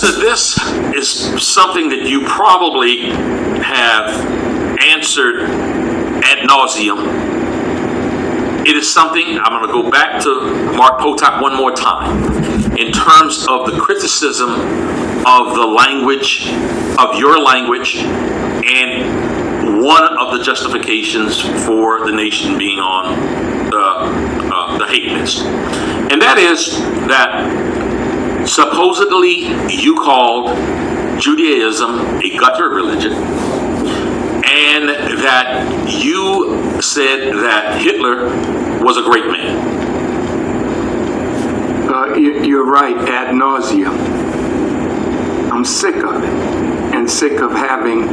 notice that this is something that you probably have answered ad nauseum. It is something, I'm going to go back to Mark Potok one more time, in terms of the criticism of the language, of your language, and one of the justifications for the nation being on the hate list. And that is that supposedly you called Judaism a gutter religion, and that you said that Hitler was a great man. You're right, ad nauseum. I'm sick of it, and sick of having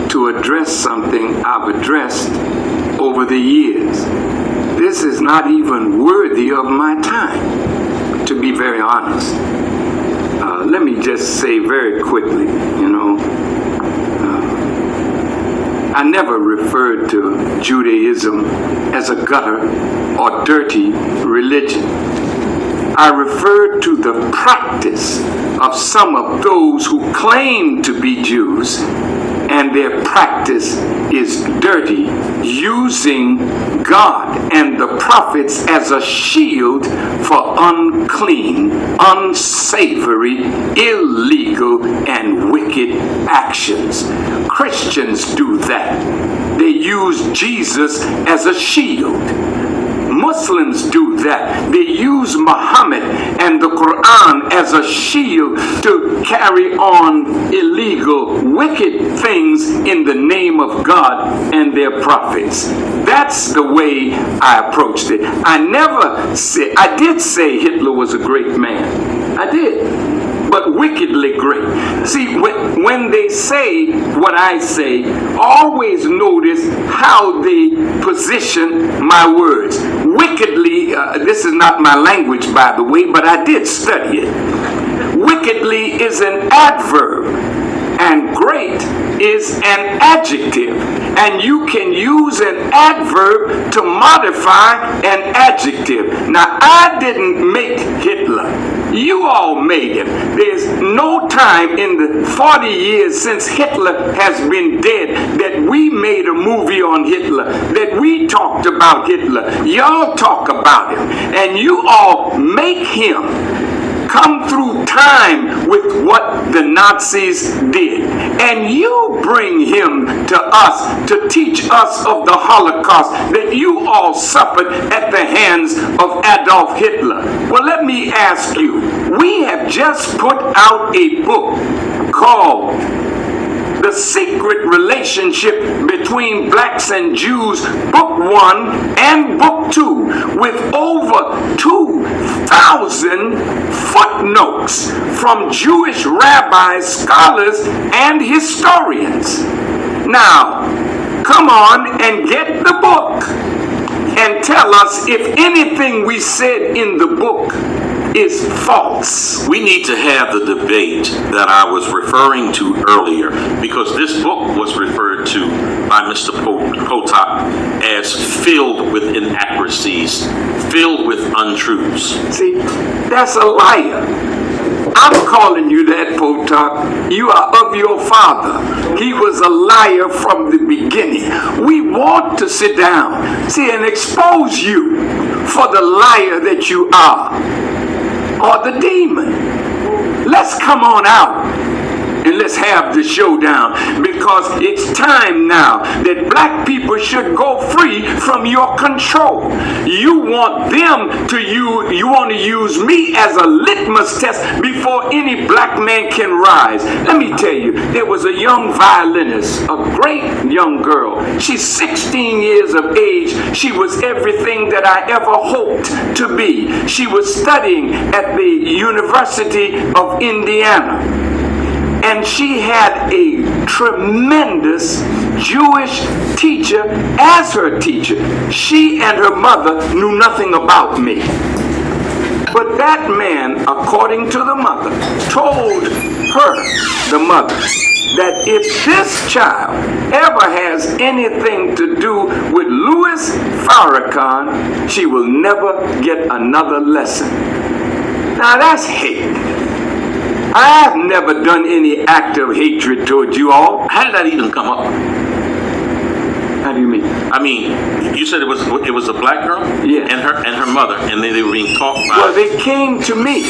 to address something I've addressed over the years. This is not even worthy of my time, to be very honest. Let me just say very quickly, I never referred to Judaism as a gutter or dirty religion. I referred to the practice of some of those who claim to be Jews, and their practice is dirty, using God and the prophets as a shield for unclean, unsavory, illegal, and wicked actions. Christians do that. They use Jesus as a shield. Muslims do that. They use Muhammad and the Quran as a shield to carry on illegal, wicked things in the name of God and their prophets. That's the way I approached it. I did say Hitler was a great man. I did. But wickedly great. See, when they say what I say, always notice how they position my words. Wickedly, this is not my language, by the way, but I did study it. Wickedly is an adverb, and great is an adjective. And you can use an adverb to modify an adjective. Now, I didn't make Hitler. You all made him. There's no time in the 40 years since Hitler has been dead that we made a movie on Hitler, that we talked about Hitler. Y'all talk about him. And you all make him come through time with what the Nazis did. And you bring him to us to teach us of the Holocaust that you all suffered at the hands of Adolf Hitler. Well, let me ask you, we have just put out a book called The Secret Relationship Between Blacks and Jews, Book 1 and Book 2, with over 2,000 footnotes from Jewish rabbis, scholars, and historians. Now, come on and get the book and tell us if anything we said in the book is false. We need to have the debate that I was referring to earlier, because this book was referred to by Mr. Potok as filled with inaccuracies, filled with untruths. See, that's a liar. I'm calling you that, Potok. You are of your father. He was a liar from the beginning. We want to sit down, see, and expose you for the liar that you are, or the demon. Let's come on out and let's have the showdown, because it's time now that black people should go free from your control. You want them to you want to use me as a litmus test before any black man can rise. Let me tell you, there was a young violinist, a great young girl. She's 16 years of age. She was everything that I ever hoped to be. She was studying at the University of Indiana. And she had a tremendous Jewish teacher as her teacher. She and her mother knew nothing about me. But that man, according to the mother, told her, the mother, that if this child ever has anything to do with Louis Farrakhan, she will never get another lesson. Now that's hate. I've never done any act of hatred toward you all. How did that even come up? How do you mean? I mean, you said it was a black girl? Yeah. And her mother, and they were being taught by... Well, they came to me,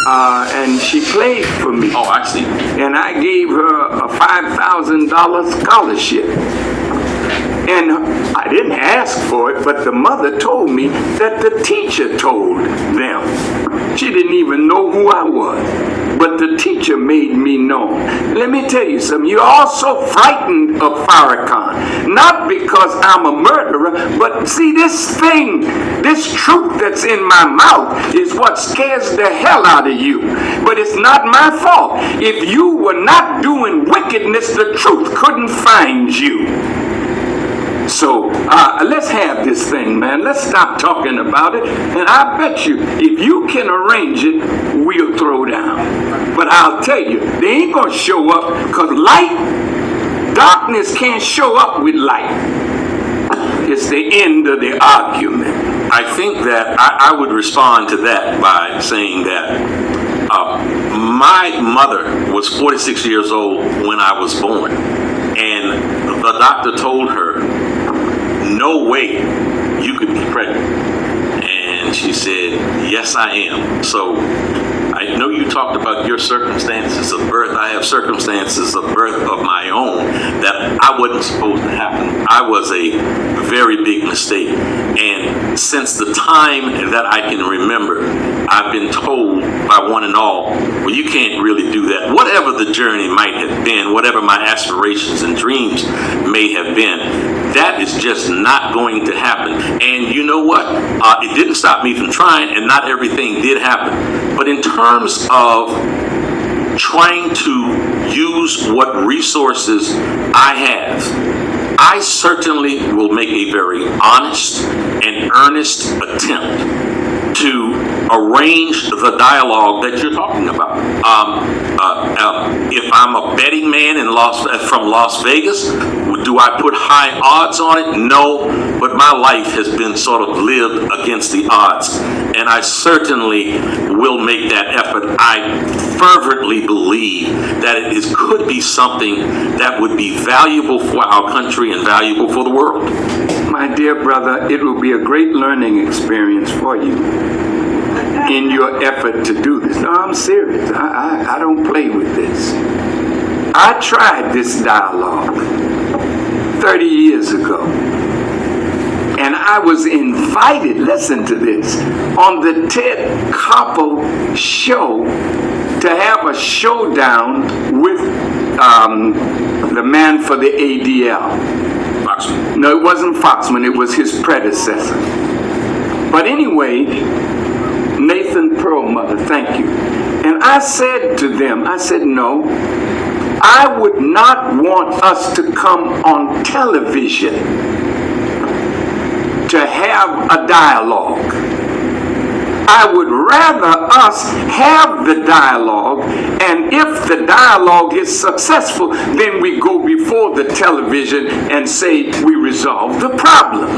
and she played for me. Oh, I see. And I gave her a $5,000 scholarship. And I didn't ask for it, but the mother told me that the teacher told them. She didn't even know who I was, but the teacher made me know. Let me tell you something. You're all so frightened of Farrakhan, not because I'm a murderer, but see, this thing, this truth that's in my mouth is what scares the hell out of you. But it's not my fault. If you were not doing wickedness, the truth couldn't find you. So let's have this thing, man. Let's stop talking about it. And I bet you, if you can arrange it, we'll throw down. But I'll tell you, they ain't going to show up because darkness can't show up with light. It's the end of the argument. I think that I would respond to that by saying that my mother was 46 years old when I was born. And the doctor told her, no way you could be pregnant. And she said, yes, I am. So I know you talked about your circumstances of birth. I have circumstances of birth of my own that I wasn't supposed to happen. I was a very big mistake. And since the time that I can remember, I've been told by one and all, well, you can't really do that. Whatever the journey might have been, whatever my aspirations and dreams may have been, that is just not going to happen. And you know what? It didn't stop me from trying, and not everything did happen. But in terms of trying to use what resources I have, I certainly will make a very honest and earnest attempt to arrange the dialogue that you're talking about. If I'm a betting man from Las Vegas, do I put high odds on it? No, but my life has been sort of lived against the odds, and I certainly will make that effort. I fervently believe that it could be something that would be valuable for our country and valuable for the world. My dear brother, it will be a great learning experience for you in your effort to do this. No, I'm serious. I don't play with this. I tried this dialogue 30 years ago. And I was invited, listen to this, on the Ted Koppel show to have a showdown with the man for the ADL. Foxman. No, it wasn't Foxman, it was his predecessor. But anyway, Nathan Perlmutter, thank you. And I said to them, I said, no, I would not want us to come on television to have a dialogue. I would rather us have the dialogue, and if the dialogue is successful, then we go before the television and say we resolve the problem.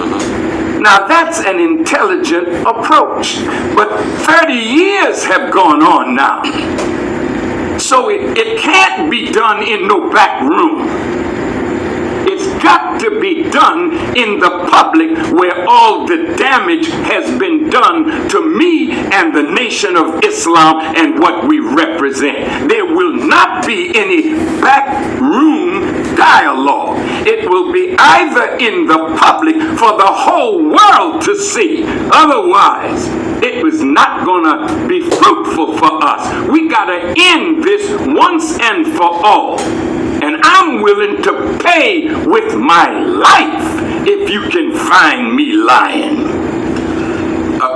Now that's an intelligent approach, but 30 years have gone on now. So it can't be done in no back room. It's got to be done in the public where all the damage has been done to me and the Nation of Islam and what we represent. There will not be any back room dialogue. It will be either in the public for the whole world to see. Otherwise, it was not going to be fruitful for us. We got to end this once and for all. And I'm willing to pay with my life if you can find me lying.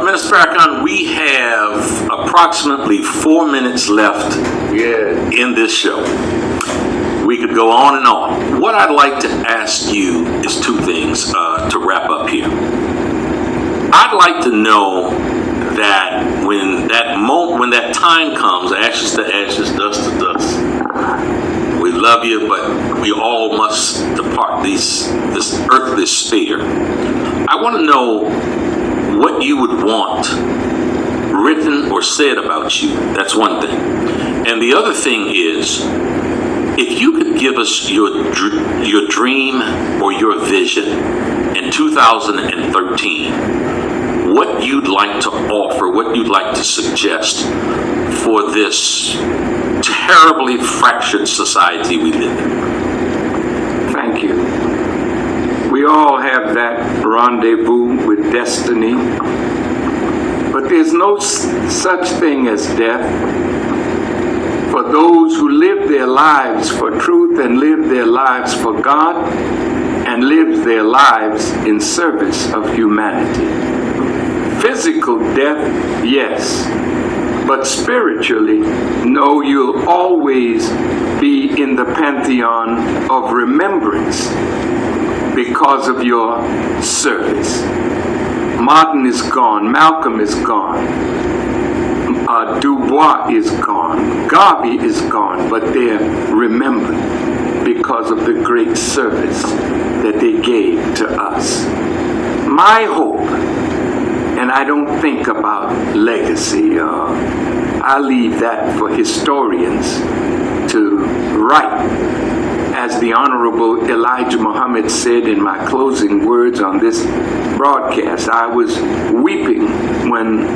Minister Farrakhan, we have approximately 4 minutes left in this show. We could go on and on. What I'd like to ask you is two things to wrap up here. I'd like to know that when that time comes, ashes to ashes, dust to dust. We love you, but we all must depart this earthly sphere. I want to know what you would want written or said about you. That's one thing. And the other thing is, if you could give us your dream or your vision in 2013, what you'd like to offer, what you'd like to suggest for this terribly fractured society we live in. Thank you. We all have that rendezvous with destiny, but there's no such thing as death. For those who live their lives for truth and live their lives for God and live their lives in service of humanity. Physical death, yes, but spiritually, no, you'll always be in the pantheon of remembrance because of your service. Martin is gone, Malcolm is gone, Dubois is gone, Garvey is gone, but they're remembered because of the great service that they gave to us. My hope, and I don't think about legacy, I leave that for historians to write. As the Honorable Elijah Muhammad said in my closing words on this broadcast, I was weeping when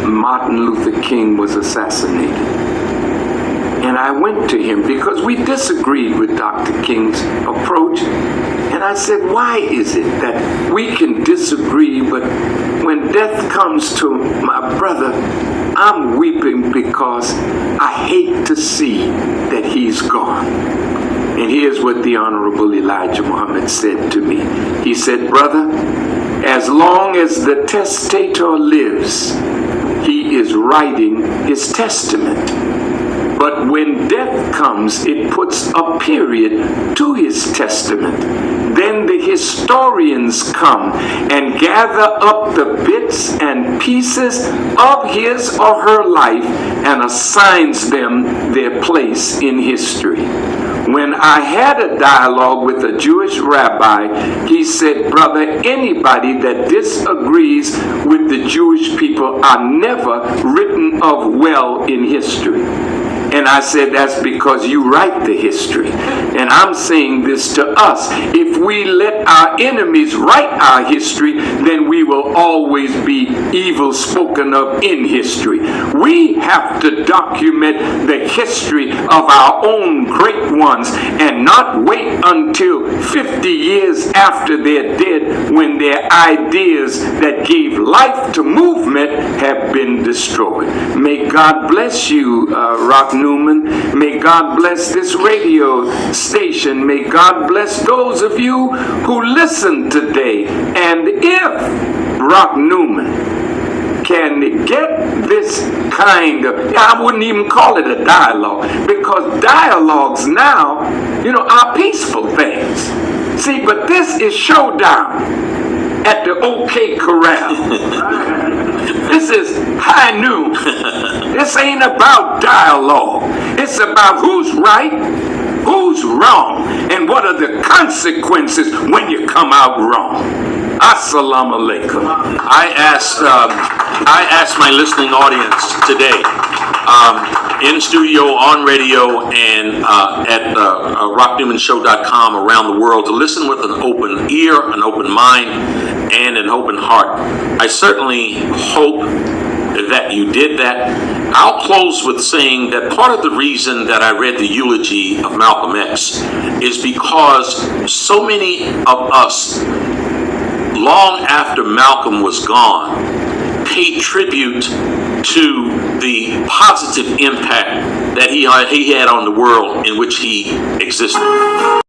Martin Luther King was assassinated. And I went to him because we disagreed with Dr. King's approach. And I said, why is it that we can disagree, but when death comes to my brother, I'm weeping because I hate to see that he's gone. And here's what the Honorable Elijah Muhammad said to me. He said, brother, as long as the testator lives, he is writing his testament. But when death comes, it puts a period to his testament. Then the historians come and gather up the bits and pieces of his or her life and assigns them their place in history. When I had a dialogue with a Jewish rabbi, he said, brother, anybody that disagrees with the Jewish people are never written of well in history. And I said, that's because you write the history. And I'm saying this to us. If we let our enemies write our history, then we will always be evil spoken of in history. We have to document the history of our own great ones and not wait until 50 years after they're dead when their ideas that gave life to movement have been destroyed. May God bless you, Rock Newman. May God bless this radio station. May God bless those of you who listen today. And if Rock Newman can get this kind of, I wouldn't even call it a dialogue, because dialogues now, are peaceful things. See, but this is showdown at the OK Corral. This is high noon. This ain't about dialogue. It's about who's right, who's wrong, and what are the consequences when you come out wrong. Assalamu alaikum. I asked my listening audience today, in studio, on radio, and at rocknewmanshow.com around the world, to listen with an open ear, an open mind, and an open heart. I certainly hope that you did that. I'll close with saying that part of the reason that I read the eulogy of Malcolm X is because so many of us, long after Malcolm was gone, paid tribute to the positive impact that he had on the world in which he existed.